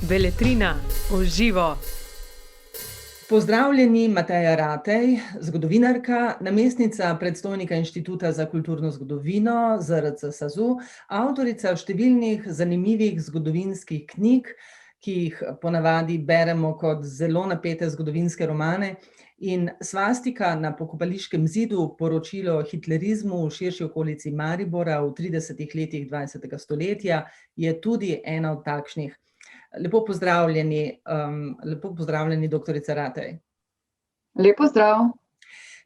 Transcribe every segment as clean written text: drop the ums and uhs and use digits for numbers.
Beletrina v živo. Pozdravljeni, Mateja Ratej, zgodovinarka, namestnica predstojnika Inštituta za kulturno zgodovino ZRC SAZU, avtorica številnih zanimivih zgodovinskih knjig, ki jih ponavadi beremo kot zelo napete zgodovinske romane, in Svastika na pokopališkem zidu, poročilo o hitlerizmu v širši okolici Maribora v 30 letih 20. stoletja, je tudi ena od takšnih. Lepo pozdravljeni, doktorica Ratej. Lep pozdrav.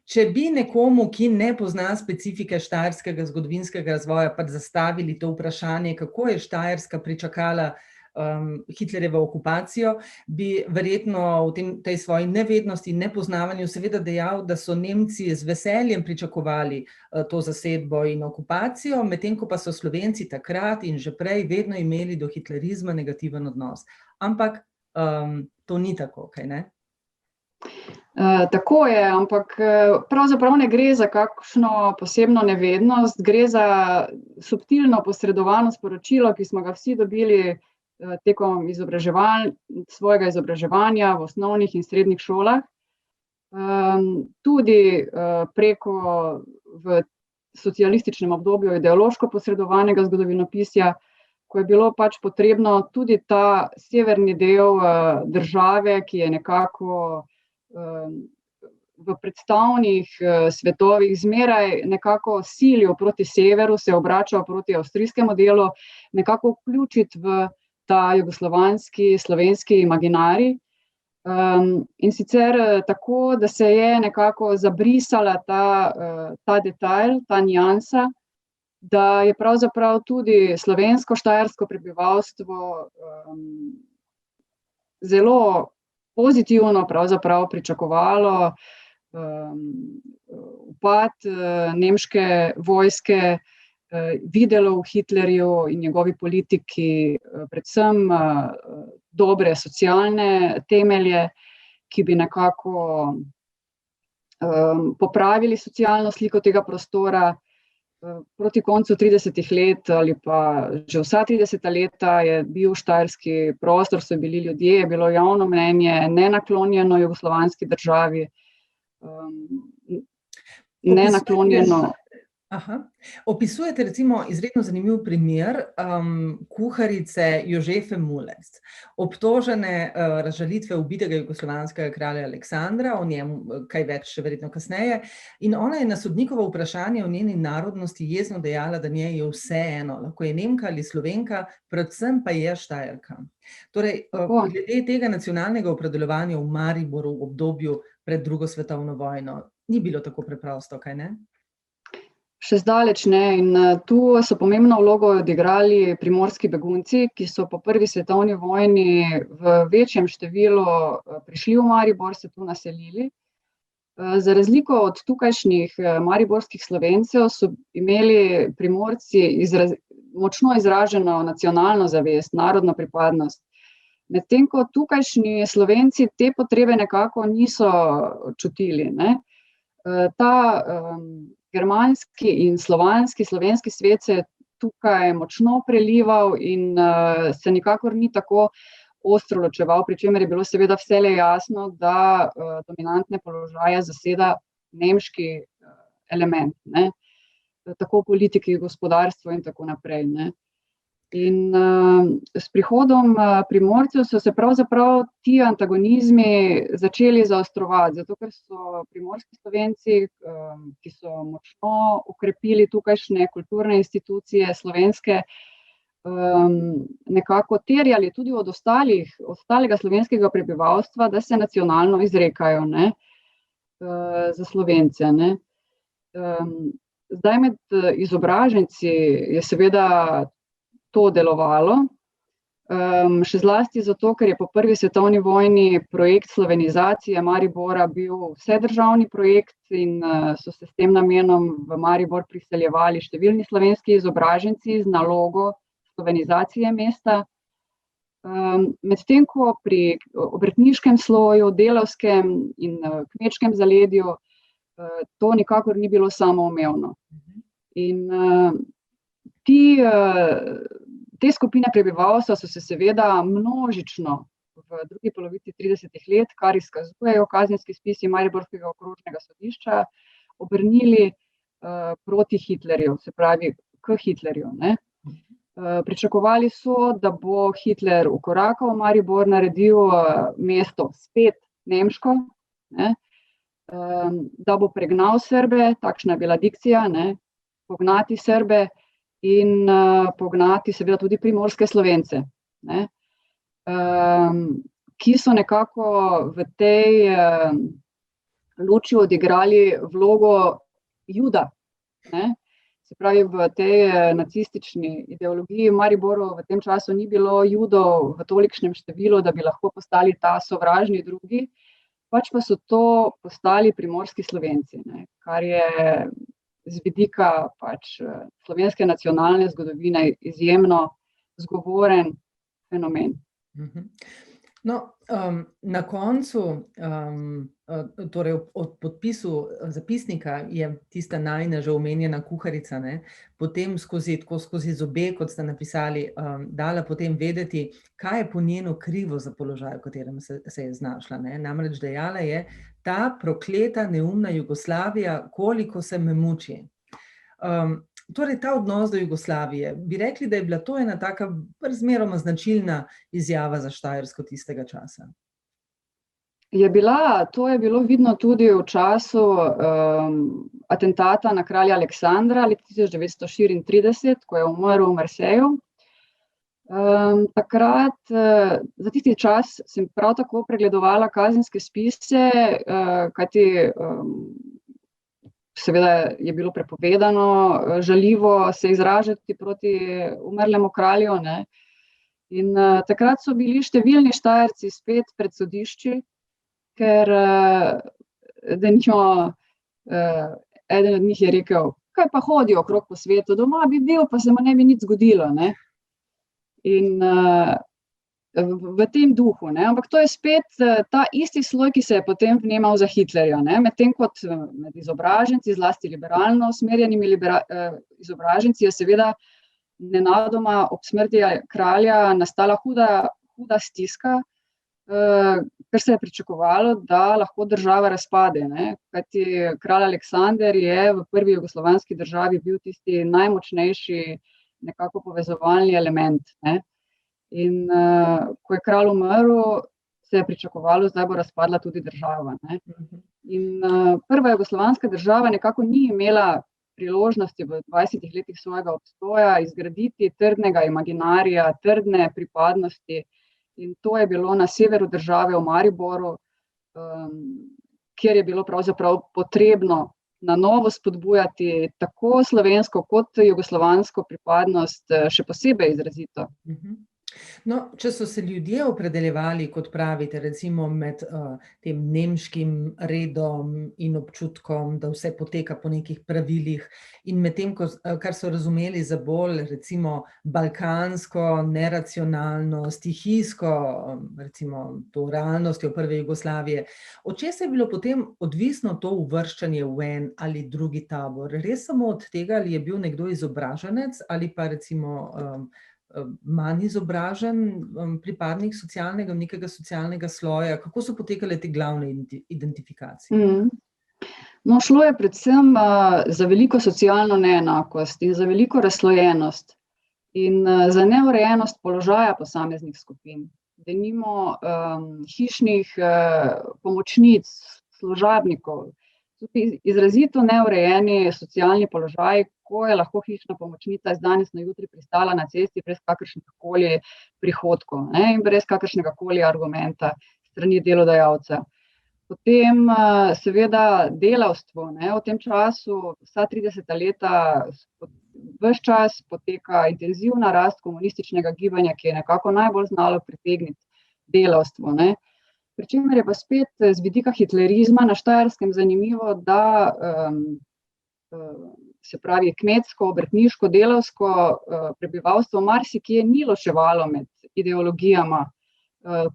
Če bi nekomu, ki ne pozna specifike štajerskega zgodovinskega razvoja, pa zastavili to vprašanje, kako je Štajerska pričakala Hitlerjevo okupacijo, bi verjetno v tej svoji nevednosti in nepoznavanju seveda dejal, da so Nemci z veseljem pričakovali to zasedbo in okupacijo, medtem ko pa so Slovenci takrat in že prej vedno imeli do hitlerizma negativen odnos. Ampak to ni tako, kaj ne? Tako je, ampak pravzaprav ne gre za kakšno posebno nevednost, gre za subtilno posredovano sporočilo, ki smo ga vsi dobili tekom svojega izobraževanja v osnovnih in srednjih šolah. Tudi preko v socialističnem obdobju ideološko posredovanega zgodovinopisja, ko je bilo pač potrebno tudi ta severni del države, ki je nekako v predstavnih svetovih zmeraj nekako silil proti severu, se obračal proti avstrijskemu delu, nekako vključiti v ta jugoslovanski, slovenski imaginarij. In sicer tako, da se je nekako zabrisala ta detajl, ta niansa, da je pravzaprav tudi slovensko-štajersko prebivalstvo zelo pozitivno pravzaprav pričakovalo upad nemške vojske, videlo v Hitlerju in njegovi politiki predvsem dobre socialne temelje, ki bi nekako popravili socialno sliko tega prostora. Proti koncu 30 let ali pa že vsa 30 leta je bil štajerski prostor, so bili ljudje, je bilo javno mnenje nenaklonjeno jugoslovanski državi, nenaklonjeno. Opisujete recimo izredno zanimiv primer kuharice Jožefe Mulec, obtožene razžalitve ubitega jugoslovanskega kralja Aleksandra, o njem kaj več še verjetno kasneje, in ona je na sodnikovo vprašanje o njeni narodnosti jezno dejala, da njej je vseeno, lahko je Nemka ali Slovenka, predvsem pa je Štajerka. Torej, glede tega nacionalnega opredeljevanja v Mariboru v obdobju pred drugo svetovno vojno ni bilo tako preprosto, kaj ne? Še zdaleč ne, in tu so pomembno vlogo odigrali primorski begunci, ki so po prvi svetovni vojni v večjem številu prišli v Maribor, se tu naselili. Za razliko od tukajšnjih mariborskih Slovencev so imeli Primorci močno izraženo nacionalno zavest, narodno pripadnost. Medtem ko tukajšnji Slovenci te potrebe nekako niso čutili, ne. Ta germanski in slovanski, slovenski svet se je tukaj močno prelival in se nikakor ni tako ostro ločeval, pri čemer je bilo seveda vselej jasno, da dominantne položaje zaseda nemški element, ne, tako v politiki, gospodarstvu in tako naprej, ne. In s prihodom Primorcev so se pravzaprav ti antagonizmi začeli zaostrovati, zato ker so primorski Slovenci, ki so močno okrepili tukajšnje kulturne institucije slovenske, nekako terjali tudi od ostalega slovenskega prebivalstva, da se nacionalno izrekajo, ne, za Slovence, ne. Zdaj med izobraženci je seveda to delovalo, še zlasti zato, ker je po prvi svetovni vojni projekt slovenizacije Maribora bil vsedržavni projekt in so se s tem namenom v Maribor priseljevali številni slovenski izobraženci z nalogo slovenizacije mesta. Medtem ko pri obrtniškem sloju, delavskem in kmečkem zaledju to nikakor ni bilo samoumevno. In ti Te skupine prebivalstva so se seveda množično v drugi polovici 30 let, kar izkazujejo kazenski spisi Mariborskega okrožnega sodišča, obrnili proti Hitlerju, se pravi k Hitlerju. Ne. Pričakovali so, da bo Hitler vkorakal v Maribor, naredil mesto spet nemško, ne, da bo pregnal Srbe, takšna je bila dikcija, ne, pognati Srbe in pognati seveda tudi primorske Slovence, ne, ki so nekako v tej luči odigrali vlogo Juda, ne. Se pravi, v tej nacistični ideologiji v Mariboru v tem času ni bilo Judov v tolikšnem številu, da bi lahko postali ta sovražni drugi, pač pa so to postali primorski Slovenci, ne, kar je z vidika pač slovenske nacionalne zgodovine izjemno zgovoren fenomen. No, na koncu, torej ob podpisu zapisnika je tista najina že omenjena kuharica, ne, potem skozi zobe, kot ste napisali, dala potem vedeti, kaj je po njeno krivo za položaj, v katerem se je znašla, ne. Namreč dejala je, ta prokleta neumna Jugoslavija, koliko se me muči. Torej, ta odnos do Jugoslavije, bi rekli, da je bila to ena taka razmeroma značilna izjava za Štajersko tistega časa? To je bilo vidno tudi v času atentata na kralja Aleksandra leta 1934, ko je umrl v Marseju. Takrat, za tisti čas sem prav tako pregledovala kazenske spise, kajti seveda je bilo prepovedano žaljivo se izražati proti umrlemu kralju, ne. In takrat so bili številni Štajerci spet pred sodišči, ker denimo eden od njih je rekel, kaj pa hodi okrog po svetu, doma bi bil, pa se mu ne bi nič zgodilo, ne. In v tem duhu, ne, ampak to je spet ta isti sloj, ki se je potem vnemal za Hitlerja, ne, medtem kot med izobraženci, zlasti liberalno usmerjenimi izobraženci, je seveda nenadoma ob smrti kralja nastala huda stiska, ker se je pričakovalo, da lahko država razpade, ne, kajti kralj Aleksander je v prvi jugoslovanski državi bil tisti najmočnejši nekako povezovalni element, ne. In ko je kralj umrl, se je pričakovalo, zdaj bo razpadla tudi država, ne. In prva jugoslovanska država nekako ni imela priložnosti v 20 letih svojega obstoja izgraditi trdnega imaginarija, trdne pripadnosti, in to je bilo na severu države v Mariboru, kjer je bilo pravzaprav potrebno na novo spodbujati tako slovensko kot jugoslovansko pripadnost, še posebej izrazito. No, če so se ljudje opredeljevali, kot pravite, recimo med tem nemškim redom in občutkom, da vse poteka po nekih pravilih, in med tem, kar so razumeli za bolj, recimo, balkansko, neracionalno, stihijsko, recimo, to realnostjo prve Jugoslavije, od česa je bilo potem odvisno to uvrščanje v en ali drugi tabor? Res samo od tega, ali je bil nekdo izobraženec ali pa recimo manj izobražen pripadnik nekega socialnega sloja? Kako so potekale te glavne identifikacije? No, šlo je predvsem za veliko socialno neenakost in za veliko razslojenost in za neurejenost položaja posameznih skupin. Denimo hišnih pomočnic, služabnikov, tudi izrazito neurejeni socialni položaj, ko je lahko hišna pomočnica iz danes na jutri pristala na cesti brez kakršnihkoli prihodkov, ne, in brez kakršnegakoli argumenta strani delodajalca. Potem seveda delavstvo, ne, v tem času, vsa 30 leta, ves čas poteka intenzivna rast komunističnega gibanja, ki je nekako najbolj znalo pritegniti delavstvo, ne. Pri čemer je pa spet z vidika hitlerizma na Štajerskem zanimivo, da se pravi kmetsko, obrtniško, delavsko prebivalstvo marsikje ni ločevalo med ideologijama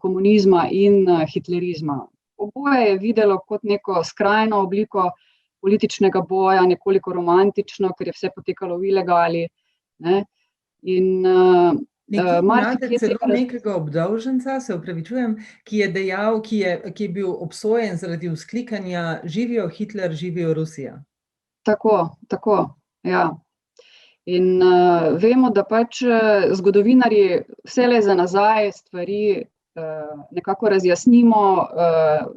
komunizma in hitlerizma. Oboje je videlo kot neko skrajno obliko političnega boja, nekoliko romantično, ker je vse potekalo v ilegali, ne. In Nekje imate marsikje celo tega nekega obdolženca, se opravičujem, ki je dejal, ki je bil obsojen zaradi vzklikanja "Živijo Hitler, živijo Rusija". Tako, ja. In vemo, da pač zgodovinarji vselej za nazaj stvari nekako razjasnimo,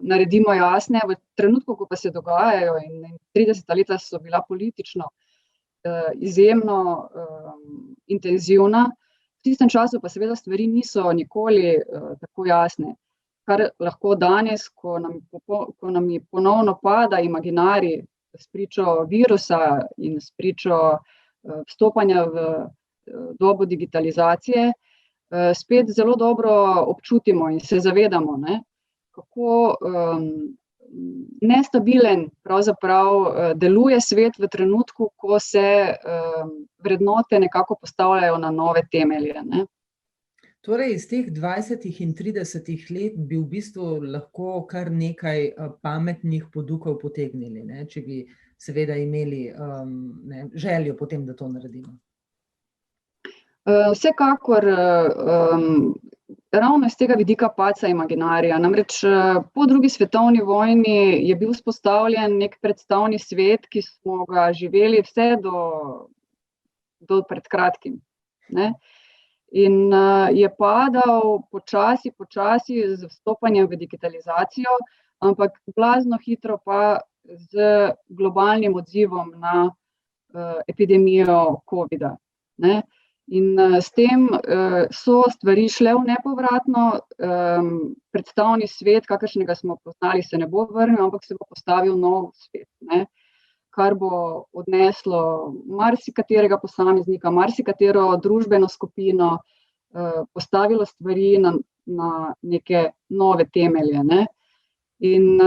naredimo jasne, v trenutku, ko pa se dogajajo, in 30 leta so bila politično izjemno intenzivna, v tistem času pa seveda stvari niso nikoli tako jasne. Kar lahko danes, ko nam ponovno pada imaginarij spričo virusa in spričo vstopanja v dobo digitalizacije, spet zelo dobro občutimo in se zavedamo, ne, kako nestabilen pravzaprav deluje svet v trenutku, ko se vrednote nekako postavljajo na nove temelje, ne. Torej, iz teh 20 in 30 let bi v bistvu lahko kar nekaj pametnih podukov potegnili, ne, če bi seveda imeli željo potem, da to naredimo. Vsekakor ravno iz tega vidika padca imaginarija. Namreč po drugi svetovni vojni je bil vzpostavljen nek predstavni svet, ki smo ga živeli vse do pred kratkim, ne. In je padal počasi z vstopanjem v digitalizacijo, ampak blazno hitro pa z globalnim odzivom na epidemijo covida, ne. In s tem so stvari šle v nepovratno, predstavni svet, kakršnega smo poznali, se ne bo vrnil, ampak se bo postavil nov svet, ne, kar bo odneslo marsikaterega posameznika, marsikatero družbeno skupino, postavilo stvari na neke nove temelje, ne. In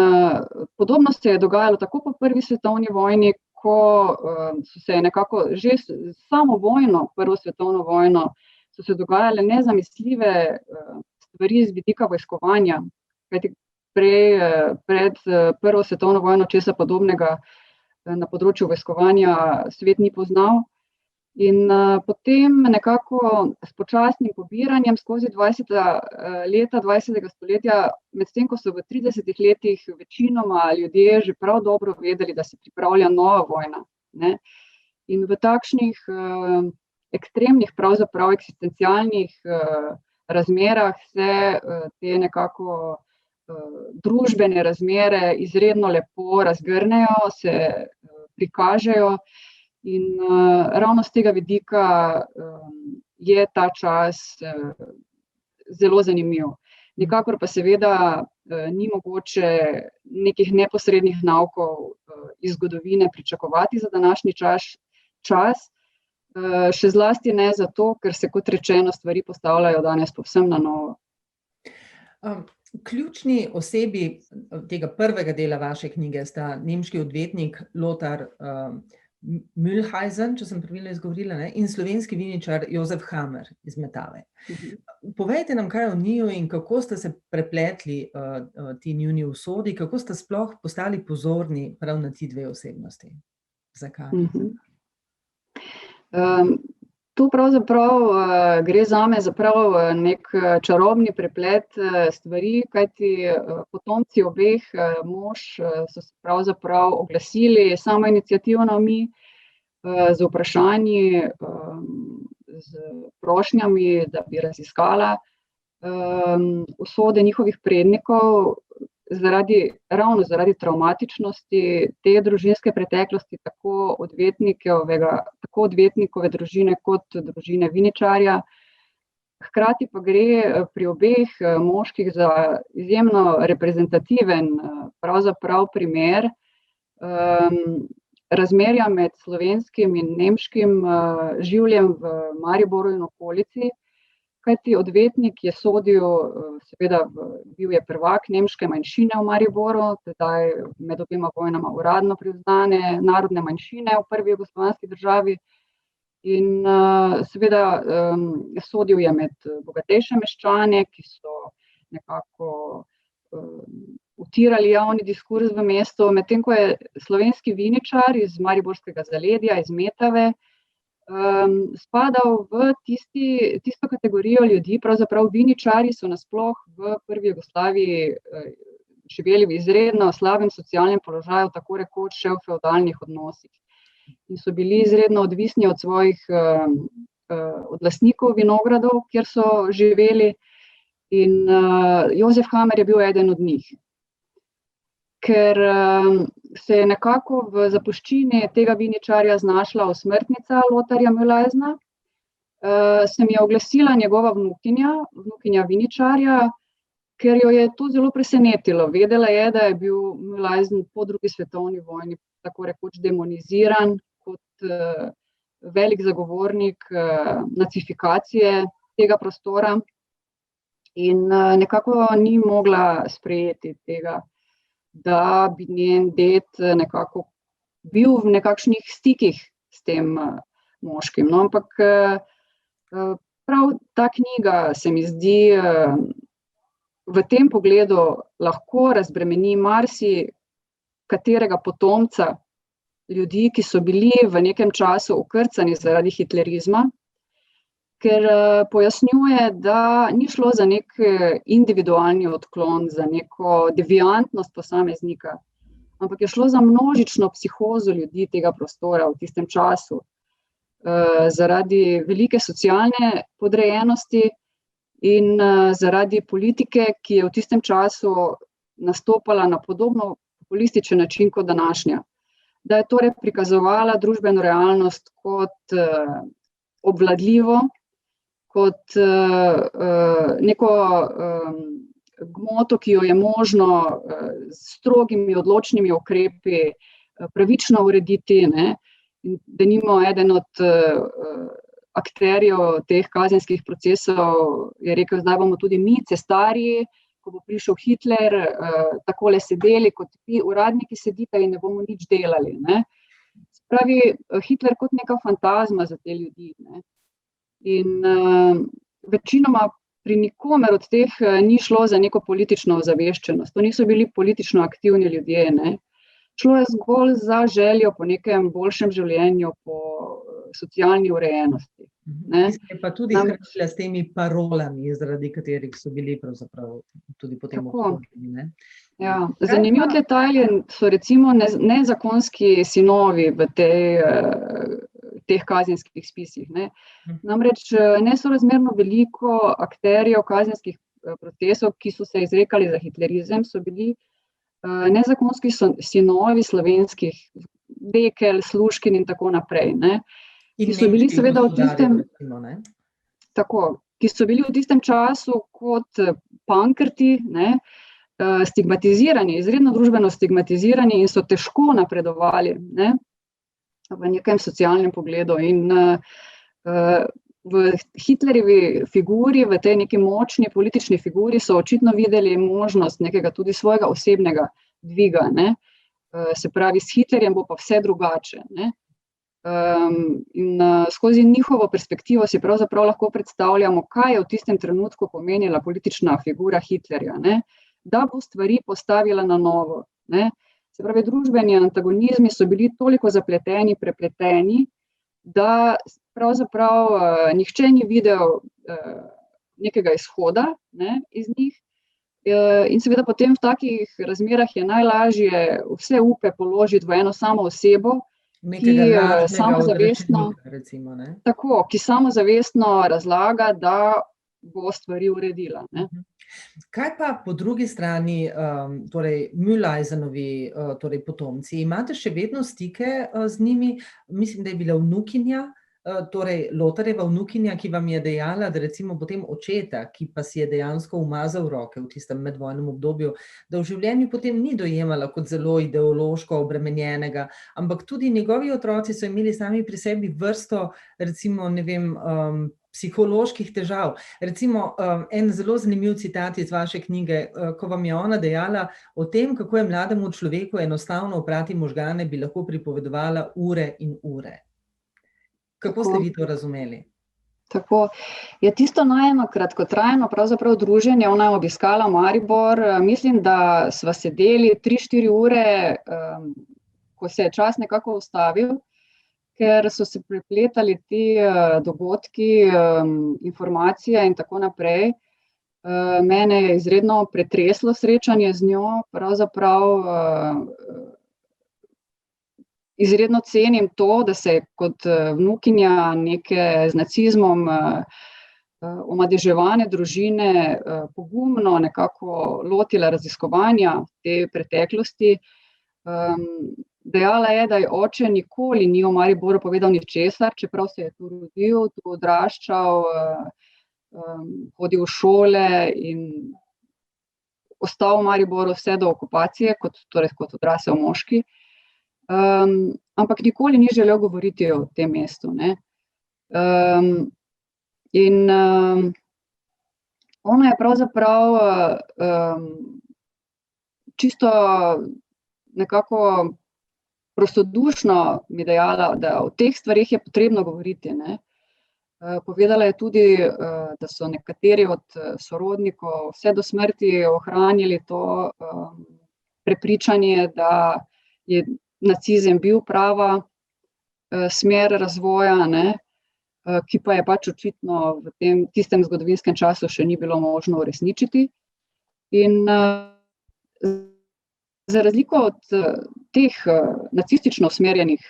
podobno se je dogajalo tako po prvi svetovni vojni, ko so se nekako že samo vojno, prvo svetovno vojno, so se dogajale nezamisljive stvari z vidika vojskovanja, kajti pred prvo svetovno vojno česa podobnega na področju vojskovanja svet ni poznal. In potem nekako s počasnim pobiranjem skozi 20 leta 20. stoletja, medtem ko so v 30 letih večinoma ljudje že prav dobro vedeli, da se pripravlja nova vojna, ne. In v takšnih ekstremnih, pravzaprav eksistencialnih razmerah se te nekako družbene razmere izredno lepo razgrnejo, se prikažejo. In ravno z tega vidika je ta čas zelo zanimiv. Nikakor pa seveda ni mogoče nekih neposrednih naukov iz zgodovine pričakovati za današnji čas, še zlasti ne zato, ker se, kot rečeno, stvari postavljajo danes povsem na novo. Ključni osebi tega prvega dela vaše knjige sta nemški odvetnik Lothar Mühlhausen, če sem pravilno izgovorila, ne, in slovenski viničar Jozef Hammer iz Metave. Povejte nam kaj o njiju in kako ste se prepletli ti njuni usodi, kako ste sploh postali pozorni prav na ti dve osebnosti. Zakaj? Tu pravzaprav gre zame za prav nek čarobni preplet stvari, kajti potomci obeh mož so se pravzaprav oglasili samoiniciativno mi z vprašanji, z prošnjami, da bi raziskala usode njihovih prednikov, ravno zaradi travmatičnosti te družinske preteklosti, tako odvetnikove družine kot družine viničarja. Hkrati pa gre pri obeh moških za izjemno reprezentativen pravzaprav primer razmerja med slovenskim in nemškim življem v Mariboru in okolici. Kajti odvetnik je sodil, seveda bil je prvak nemške manjšine v Mariboru, tedaj med obema vojnama uradno priznane narodne manjšine v prvi jugoslovanski državi, in seveda sodil je med bogatejše meščane, ki so nekako utirali javni diskurz v mestu, medtem ko je slovenski viničar iz mariborskega zaledja, iz Metave, spadal v tisto kategorijo ljudi, pravzaprav viničarji so nasploh v prvi Jugoslaviji živeli v izredno slabem socialnem položaju, tako rekoč še v fevdalnih odnosih. In so bili izredno odvisni od svojih od lastnikov vinogradov, kjer so živeli, in Jozef Hamer je bil eden od njih. Ker se je nekako v zapuščini tega viničarja znašla osmrtnica Lotarja Mühlaesna, se mi je oglasila njegova vnukinja viničarja, ker jo je to zelo presenetilo. Vedela je, da je bil Mühlaesen po drugi svetovni vojni tako rekoč demoniziran kot velik zagovornik nacifikacije tega prostora in nekako ni mogla sprejeti tega, da bi njen ded nekako bil v nekakšnih stikih s tem moškim. No, ampak prav ta knjiga se mi zdi v tem pogledu lahko razbremeni katerega potomca ljudi, ki so bili v nekem času okrcani zaradi hitlerizma, ker pojasnjuje, da ni šlo za nek individualni odklon, za neko deviantnost posameznika, ampak je šlo za množično psihozo ljudi tega prostora v tistem času, zaradi velike socialne podrejenosti in zaradi politike, ki je v tistem času nastopala na podobno populističen način kot današnja. Da je torej prikazovala družbeno realnost kot obvladljivo, kot neko gmoto, ki jo je možno s strogimi odločnimi ukrepi pravično urediti, ne. Denimo eden od akterjev teh kazenskih procesov je rekel, zdaj bomo tudi mi, cestarji, ko bo prišel Hitler, takole sedeli, kot vi uradniki sedite in ne bomo nič delali, ne. Spravi, Hitler kot neka fantazma za te ljudi, ne. In večinoma pri nikomer od teh ni šlo za neko politično ozaveščenost, to niso bili politično aktivni ljudje, ne. Šlo je zgolj za željo po nekem boljšem življenju, po socialni urejenosti. Je pa tudi hranila s temi parolami, zaradi katerih so bili pravzaprav tudi potem obsodeni, ne. Ja, zanimiv detajl so recimo nezakonski sinovi v teh kazenskih spisih, ne. Namreč nesorazmerno veliko akterjev kazenskih procesov, ki so se izrekali za hitlerizem, so bili nezakonski sinovi slovenskih Dekel, Služkin in tako naprej, ne. Ki so bili seveda v tistem, ki so bili v tistem času kot pankrti, ne, stigmatizirani, izredno družbeno stigmatizirani in so težko napredovali, ne, v nekem socialnem pogledu. In v Hitlerjevi figuri, v tej neki močni politični figuri so očitno videli možnost nekega tudi svojega osebnega dviga, ne. Se pravi, s Hitlerjem bo pa vse drugače, ne. In skozi njihovo perspektivo si pravzaprav lahko predstavljamo, kaj je v tistem trenutku pomenila politična figura Hitlerja, ne. Da bo stvari postavila na novo, ne. Se pravi, družbeni antagonizmi so bili toliko zapleteni, prepleteni, da pravzaprav nihče ni videl nekega izhoda, ne, iz njih. In seveda potem v takih razmerah je najlažje vse upe položiti v eno samo osebo, ki samozavestno, recimo, ne? Tako, ki samozavestno razlaga, da bo stvari uredila, ne. Kaj pa po drugi strani, torej Mühlaesenovi torej potomci, imate še vedno stike z njimi? Mislim, da je bila vnukinja, torej Lotarjeva vnukinja, ki vam je dejala, da recimo potem očeta, ki pa si je dejansko umazal roke v tistem medvojnem obdobju, da v življenju potem ni dojemala kot zelo ideološko obremenjenega, ampak tudi njegovi otroci so imeli sami pri sebi vrsto, recimo, ne vem, psiholoških težav. Recimo, en zelo zanimiv citat iz vaše knjige, ko vam je ona dejala o tem, kako je mlademu človeku enostavno oprati možgane, bi lahko pripovedovala ure in ure. Kako ste vi to razumeli? Tako. Je tisto najeno kratkotrajno pravzaprav druženje, ona je obiskala Maribor, mislim, da sva sedeli 3-4 ure, ko se je čas nekako ustavil, ker so se prepletali ti dogodki, informacije in tako naprej. Mene je izredno pretreslo srečanje z njo, pravzaprav izredno cenim to, da se kot vnukinja neke z nacizmom omadeževane družine pogumno nekako lotila raziskovanja te preteklosti. Dejala je, da je oče nikoli ni o Mariboru povedal ničesar, čeprav se je tu rodil, tu odraščal, hodil v šole in ostal v Mariboru vse do okupacije, kot odrasel moški. Ampak nikoli ni želel govoriti o tem mestu, ne. In ona je pravzaprav čisto nekako prostodušno mi dejala, da o teh stvareh je potrebno govoriti, ne. Povedala je tudi, da so nekateri od sorodnikov vse do smrti ohranili to prepričanje, da je nacizem bil prava smer razvoja, ne, ki pa je pač očitno v tistem zgodovinskem času še ni bilo možno uresničiti. In za razliko od teh nacistično usmerjenih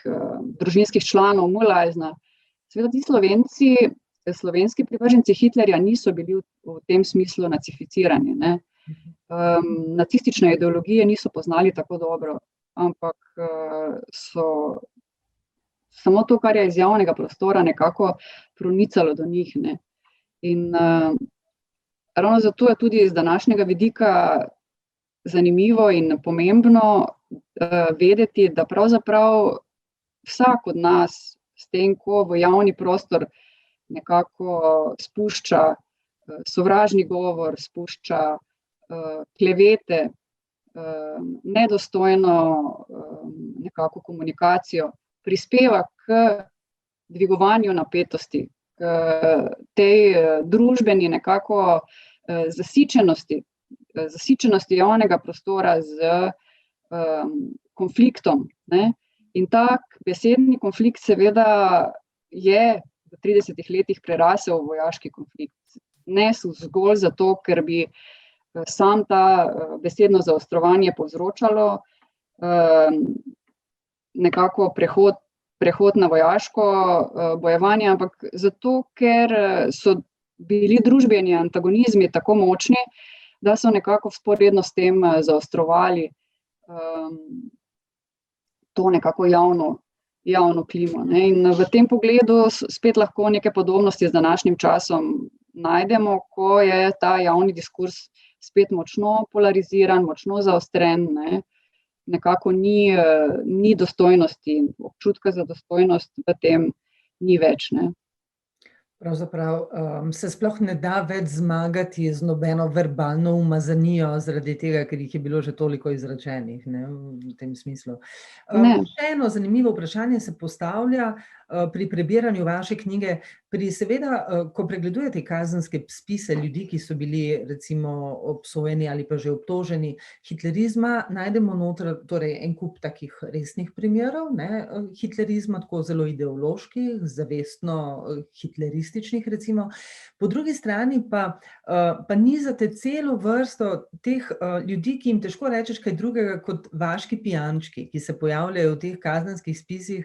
družinskih članov Mulajzna, seveda ti slovenski privrženci Hitlerja niso bili v tem smislu nacificirani, ne. Nacistične ideologije niso poznali tako dobro, ampak so samo to, kar je iz javnega prostora nekako pronicalo do njih, ne. In ravno zato je tudi iz današnjega vidika zanimivo in pomembno vedeti, da pravzaprav vsak od nas s tem, ko v javni prostor nekako spušča sovražni govor, spušča klevete, nedostojno nekako komunikacijo, prispeva k dvigovanju napetosti, k tej družbeni nekako zasičenosti javnega prostora z konfliktom, ne. In tak besedni konflikt seveda je v 30 letih prerasel v vojaški konflikt. Ne zgolj zato, ker bi sam ta besedno zaostrovanje povzročalo nekako prehod na vojaško bojevanje, ampak zato, ker so bili družbeni antagonizmi tako močni, da so nekako vzporedno s tem zaostrovali to nekako javno klimo, ne. In v tem pogledu spet lahko neke podobnosti z današnjim časom najdemo, ko je ta javni diskurs spet močno polariziran, močno zaostren, ne. Nekako ni dostojnosti, občutka za dostojnost v tem ni več, ne. Pravzaprav se sploh ne da več zmagati z nobeno verbalno umazanijo, zaradi tega, ker jih je bilo že toliko izrečenih, ne, v tem smislu. Še eno zanimivo vprašanje se postavlja pri prebiranju vaše knjige, seveda, ko pregledujete kazenske spise ljudi, ki so bili recimo obsojeni ali pa že obtoženi hitlerizma, najdemo noter torej en kup takih resnih primerov, ne, hitlerizma, tako zelo ideoloških, zavestno hitlerističnih recimo. Po drugi strani pa nizate celo vrsto teh ljudi, ki jim težko rečeš kaj drugega kot vaški pijančki, ki se pojavljajo v teh kazenskih spisih.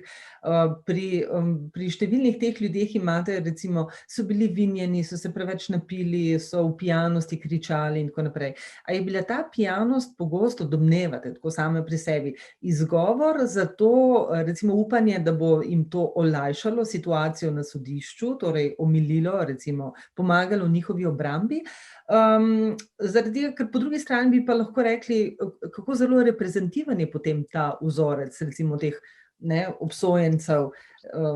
Pri številnih teh ljudeh imate recimo, so bili vinjeni, so se preveč napili, so v pijanosti kričali in tako naprej. A je bila ta pijanost pogosto, domnevate, tako same pri sebi, izgovor za to, recimo upanje, da bo jim to olajšalo situacijo na sodišču, torej omililo, recimo pomagalo njihovi obrambi? Zaradi tega, ker po drugi strani bi pa lahko rekli, kako zelo reprezentativen je potem ta vzorec, recimo teh obsojencev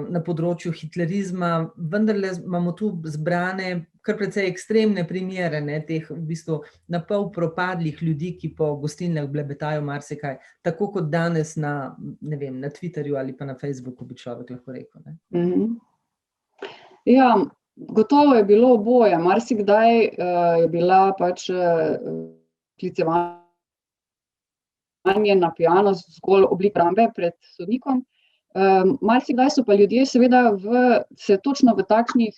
na področju hitlerizma, vendarle imamo tu zbrane kar precej ekstremne primere, teh v bistvu na pol propadlih ljudi, ki po gostilnah blebetajo marsikaj, tako kot danes na, ne vem, na Twitterju ali pa na Facebooku, bi človek lahko rekel, ne. Ja, gotovo je bilo oboje, marsikdaj je bila pač klicevanje na pijanost zgolj oblika obrambe pred sodnikom, Marsikdaj so pa ljudje seveda se točno v takšnih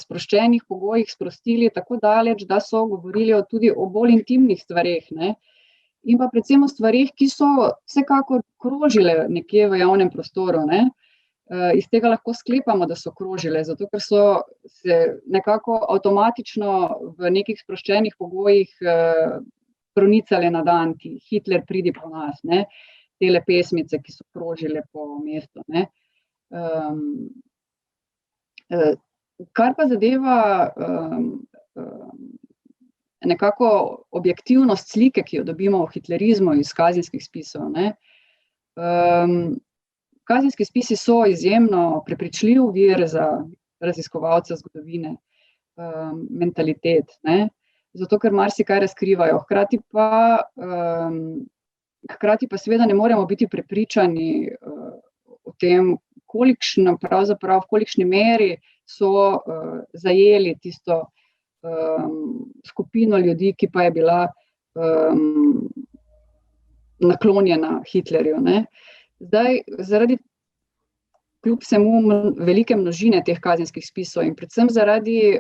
sproščenih pogojih sprostili tako daleč, da so govorili tudi o bolj intimnih stvareh, ne? In pa predvsem o stvareh, ki so vsekakor krožile nekje v javnem prostoru, ne? Iz tega lahko sklepamo, da so krožile, zato ker so se nekako avtomatično v nekih sproščenih pogojih pronicale na dan, ti Hitler pridi po nas, ne? Tele pesmice, ki so krožile po mestu, ne. Kar pa zadeva nekako objektivnost slike, ki jo dobimo o hitlerizmu iz kazenskih spisov, ne. Kazenski spisi so izjemno prepričljiv vir za raziskovalca zgodovine, mentalitet, ne. Zato, ker marsikaj razkrivajo, hkrati pa seveda ne moremo biti prepričani o tem, pravzaprav v kolikšni meri so zajeli tisto skupino ljudi, ki pa je bila naklonjena Hitlerju, ne. Zdaj, zaradi kljub vsemu velike množine teh kazenskih spisov in predvsem zaradi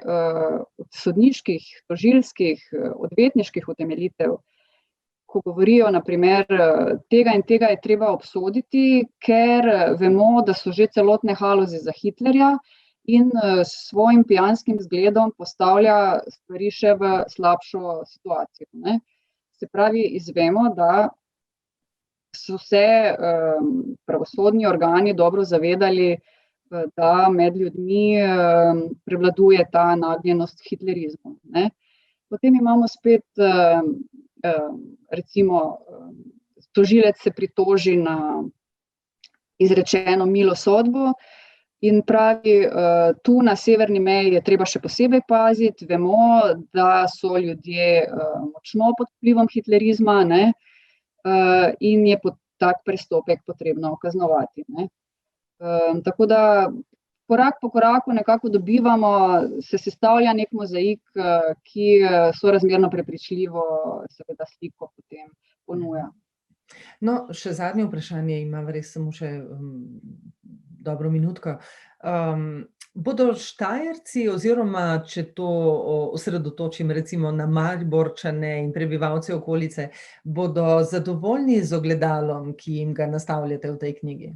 sodniških, tožilskih, odvetniških utemeljitev, ko govorijo, na primer, tega in tega je treba obsoditi, ker vemo, da so že celotne haloze za Hitlerja in s svojim pijanskim zgledom postavlja stvari še v slabšo situacijo, ne. Se pravi, izvemo, da so se pravosodni organi dobro zavedali, da med ljudmi prevladuje ta nagnjenost k hitlerizmu, ne. Potem imamo spet recimo tožilec se pritoži na izrečeno milo sodbo in pravi, tu na severni meji je treba še posebej paziti, vemo, da so ljudje močno pod vplivom hitlerizma, ne, in je tak prestopek potrebno kaznovati, ne. Tako da korak po koraku nekako dobivamo, se sestavlja nek mozaik, ki sorazmerno prepričljivo seveda sliko potem ponuja. No, še zadnje vprašanje imam, res samo še dobro minutko. Bodo Štajerci oziroma, če to osredotočim recimo na Mariborčane in prebivalce okolice, bodo zadovoljni z ogledalom, ki jim ga nastavljate v tej knjigi?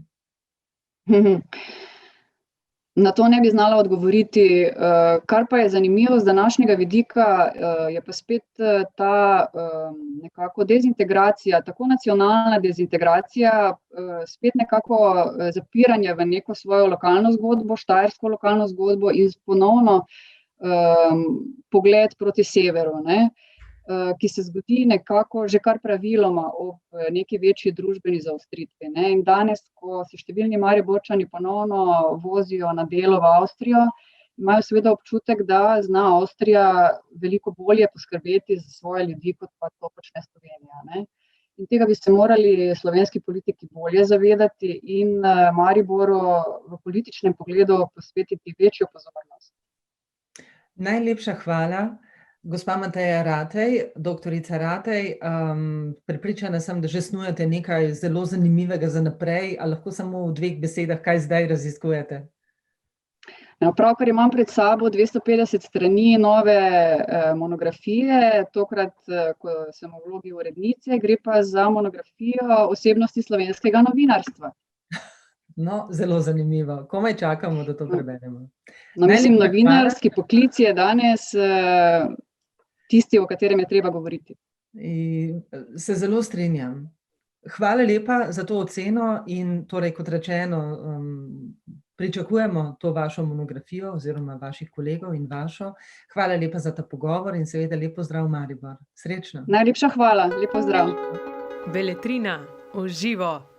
Na to ne bi znala odgovoriti. Kar pa je zanimivo z današnjega vidika, je pa spet ta nekako dezintegracija, tako nacionalna dezintegracija, spet nekako zapiranje v neko svojo lokalno zgodbo, štajersko lokalno zgodbo in ponovno pogled proti severu, ne, ki se zgodi nekako že kar praviloma ob neki večji družbeni zaostritvi, ne. In danes, ko se številni Mariborčani ponovno vozijo na delo v Avstrijo, imajo seveda občutek, da zna Avstrija veliko bolje poskrbeti za svoje ljudi, kot pa to počne Slovenija, ne. In tega bi se morali slovenski politiki bolje zavedati in Mariboru v političnem pogledu posvetiti večjo pozornost. Najlepša hvala. Gospa Mateja Ratej, doktorica Ratej, prepričana sem, da že snujete nekaj zelo zanimivega za naprej, a lahko samo v 2 besedah, kaj zdaj raziskujete? Pravkar imam pred sabo 250 strani nove monografije, tokrat, ko sem v vlogi urednice, gre pa za monografijo osebnosti slovenskega novinarstva. No, zelo zanimivo. Komaj čakamo, da to preberemo. No, mislim, novinarski poklic je danes tisti, o katerem je treba govoriti. Se zelo strinjam. Hvala lepa za to oceno in torej, kot rečeno, pričakujemo to vašo monografijo oziroma vaših kolegov in vašo. Hvala lepa za ta pogovor in seveda lep pozdrav Maribor. Srečno. Najlepša hvala, lep pozdrav. Beletrina v živo.